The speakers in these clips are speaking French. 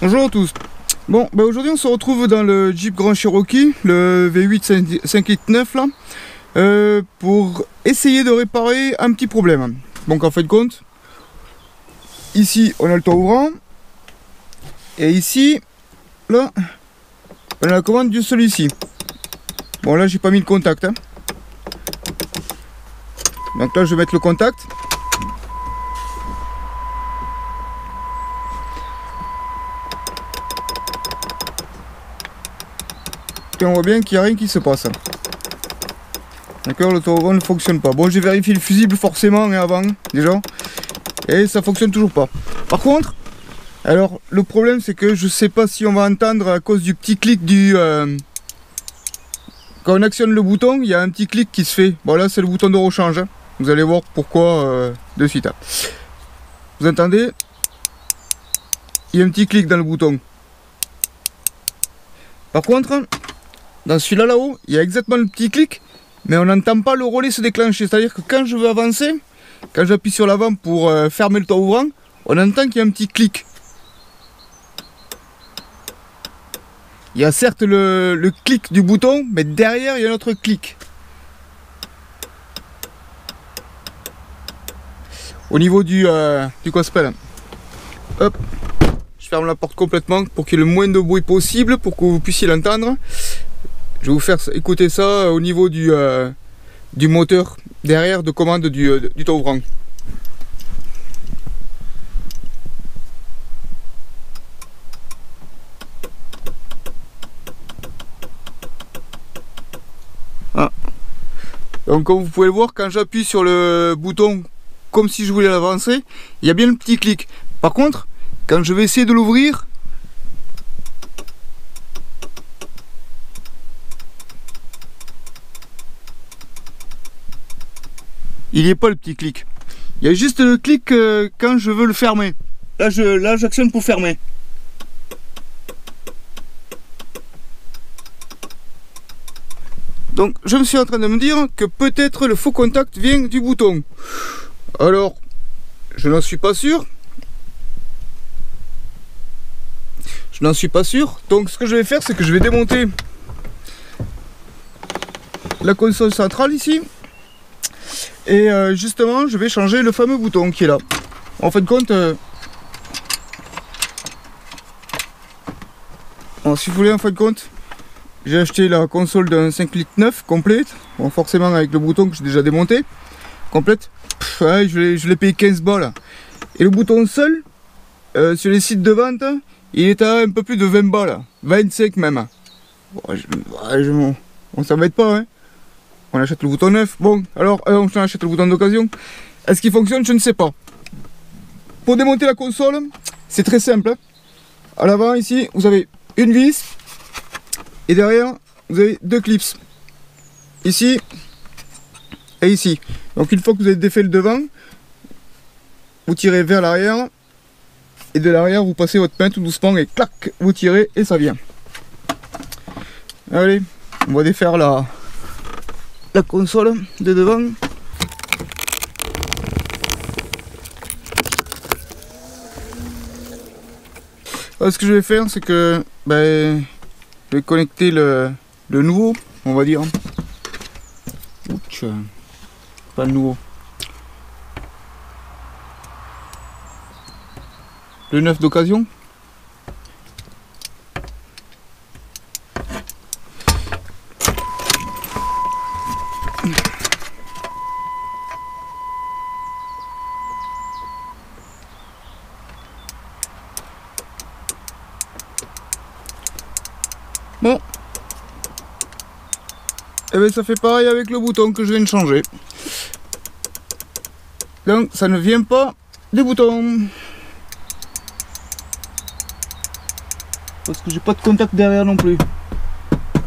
Bonjour à tous. Bon, aujourd'hui on se retrouve dans le Jeep Grand Cherokee, le V8 5.9 là, pour essayer de réparer un petit problème. Donc en fait de compte, ici on a le toit ouvrant, et ici, là, on a la commande de celui-ci. Bon là j'ai pas mis le contact. Hein. Donc là je vais mettre le contact. Et on voit bien qu'il n'y a rien qui se passe. D'accord, le toit ouvrant ne fonctionne pas. Bon, j'ai vérifié le fusible forcément avant, déjà. Et ça fonctionne toujours pas. Par contre, alors le problème c'est que je sais pas si on va entendre à cause du petit clic du... Quand on actionne le bouton, il y a un petit clic qui se fait. Bon là c'est le bouton de rechange. Hein. Vous allez voir pourquoi de suite. Hein. Vous entendez? Il y a un petit clic dans le bouton. Par contre... Dans celui-là là-haut, il y a exactement le petit clic, mais on n'entend pas le relais se déclencher. C'est-à-dire que quand je veux avancer, quand j'appuie sur l'avant pour fermer le toit ouvrant, on entend qu'il y a un petit clic. Il y a certes le clic du bouton, mais derrière il y a un autre clic. Au niveau du quoi s'appelle. Hop, je ferme la porte complètement pour qu'il y ait le moins de bruit possible, pour que vous puissiez l'entendre. Je vais vous faire écouter ça au niveau du moteur derrière de commande du toit ouvrant. Ah. Donc comme vous pouvez le voir, quand j'appuie sur le bouton comme si je voulais l'avancer, il y a bien le petit clic. Par contre, quand je vais essayer de l'ouvrir, il n'y a pas le petit clic. Il y a juste le clic quand je veux le fermer. Là, j'actionne pour fermer. Donc, je me suis en train de me dire que peut-être le faux contact vient du bouton. Alors, je n'en suis pas sûr. Je n'en suis pas sûr. Donc, ce que je vais faire, c'est que je vais démonter la console centrale ici. Et justement, je vais changer le fameux bouton qui est là. En fin de compte, si vous voulez, en fin de compte, j'ai acheté la console d'un 5.9 complète. Bon, forcément avec le bouton que j'ai déjà démonté, complète. Ouais, je l'ai payé 15 balles. Et le bouton seul, sur les sites de vente, il est à un peu plus de 20 balles. 25 même. Bon, on s'embête pas, hein. On achète le bouton neuf. Bon, alors, on achète le bouton d'occasion. Est-ce qu'il fonctionne? Je ne sais pas. Pour démonter la console, c'est très simple. À l'avant, ici, vous avez une vis. Et derrière, vous avez deux clips. Ici et ici. Donc, une fois que vous avez défait le devant, vous tirez vers l'arrière. Et de l'arrière, vous passez votre main tout doucement et clac, vous tirez et ça vient. Allez, on va défaire la console de devant. Alors, ce que je vais faire, c'est que je vais connecter le nouveau, on va dire. Ouch, pas le nouveau. Le neuf d'occasion. Bon, et bien ça fait pareil avec le bouton que je viens de changer. Donc ça ne vient pas des boutons. Parce que j'ai pas de contact derrière non plus.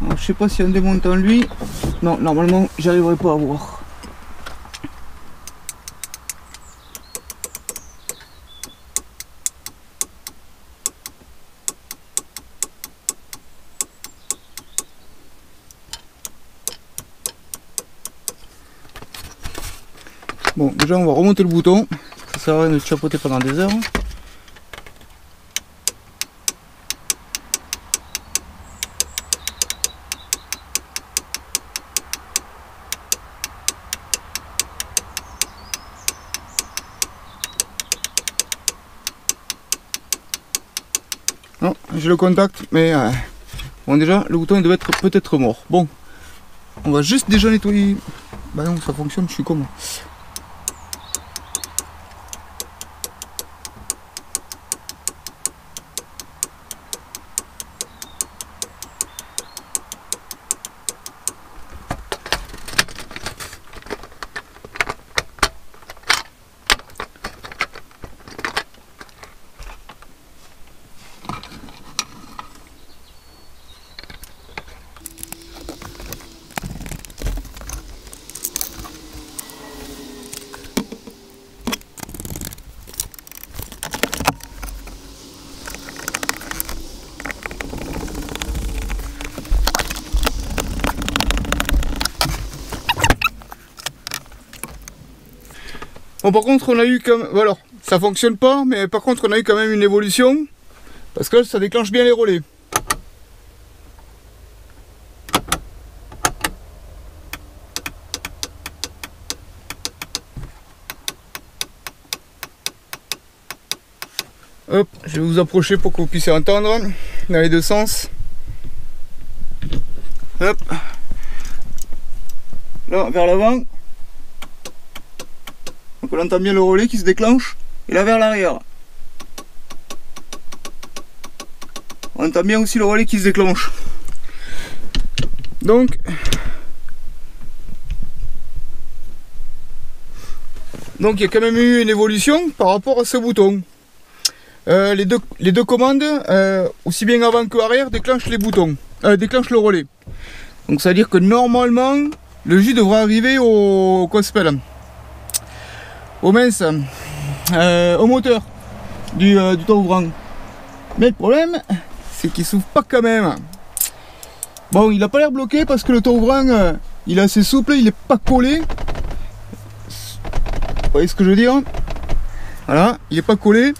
Alors, je sais pas si en démontant lui, non, normalement j'arriverai pas à voir. Bon, déjà on va remonter le bouton, ça sert à rien de chapeauter pendant des heures. Non, j'ai le contact, mais bon, déjà le bouton il devait être peut-être mort. Bon, on va juste déjà nettoyer. Bah non, ça fonctionne, je suis con moi. Bon, par contre on a eu quand même, alors ça fonctionne pas, mais par contre on a eu quand même une évolution, parce que là, ça déclenche bien les relais. Hop, je vais vous approcher pour que vous puissiez entendre dans les deux sens. Hop, là vers l'avant. Donc on entend bien le relais qui se déclenche, et là vers l'arrière. On entend bien aussi le relais qui se déclenche. Donc il y a quand même eu une évolution par rapport à ce bouton. Les deux commandes, aussi bien avant que arrière, déclenchent les boutons, déclenchent le relais. Donc ça veut dire que normalement le jus devrait arriver au au moteur du toit ouvrant. Mais le problème, c'est qu'il s'ouvre pas quand même. Bon, il a pas l'air bloqué parce que le toit ouvrant, il est assez souple, il est pas collé. Vous voyez ce que je veux dire? Voilà, il est pas collé.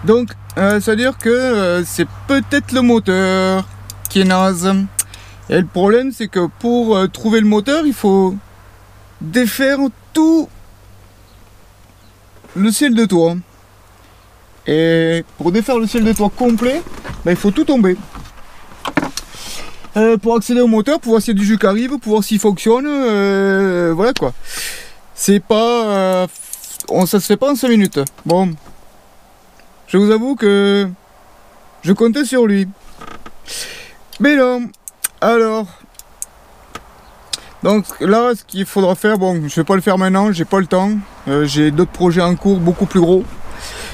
Donc, ça veut dire que c'est peut-être le moteur qui est naze. Et le problème, c'est que pour trouver le moteur, il faut défaire tout le ciel de toit. Et pour défaire le ciel de toit complet, il faut tout tomber. Pour accéder au moteur, pour voir s'il y a du jus qui arrive, pour voir s'il fonctionne, voilà quoi. C'est pas... ça se fait pas en 5 minutes. Bon, je vous avoue que je comptais sur lui. Mais non, alors... Donc là, ce qu'il faudra faire, bon, je vais pas le faire maintenant, j'ai pas le temps. J'ai d'autres projets en cours, beaucoup plus gros.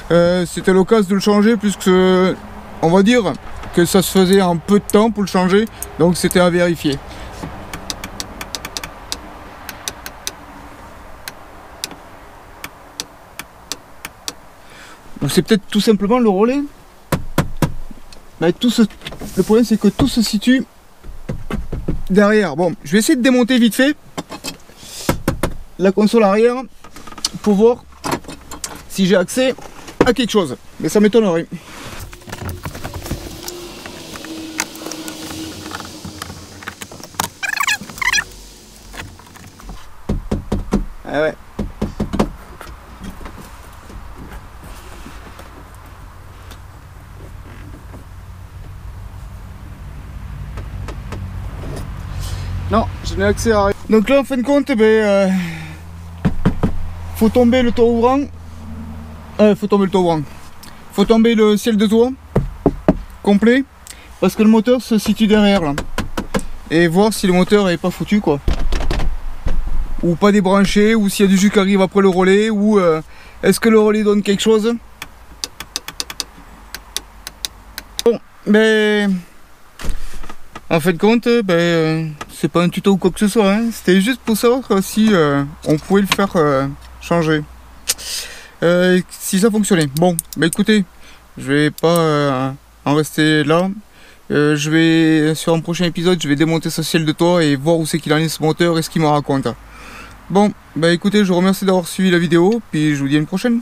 C'était l'occasion de le changer, puisque on va dire que ça se faisait en peu de temps pour le changer. Donc c'était à vérifier. C'est peut-être tout simplement le relais. Le problème, c'est que tout se situe derrière. Bon, je vais essayer de démonter vite fait la console arrière pour voir si j'ai accès à quelque chose, mais ça m'étonnerait. Ah ouais. Non, je n'ai accès à rien. Donc là, en fin de compte, faut tomber le toit ouvrant. Faut tomber le ciel de toit complet, parce que le moteur se situe derrière là. Et voir si le moteur est pas foutu quoi. Ou pas débranché, ou s'il y a du jus qui arrive après le relais, ou est-ce que le relais donne quelque chose. Bon, mais en fin de compte, c'est pas un tuto ou quoi que ce soit, hein. C'était juste pour savoir si on pouvait le faire changer. Si ça fonctionnait. Bon, écoutez, je vais pas en rester là. Je vais, sur un prochain épisode, je vais démonter ce ciel de toit et voir où c'est qu'il en est ce moteur et ce qu'il me raconte. Bon, écoutez, je vous remercie d'avoir suivi la vidéo, puis je vous dis à une prochaine.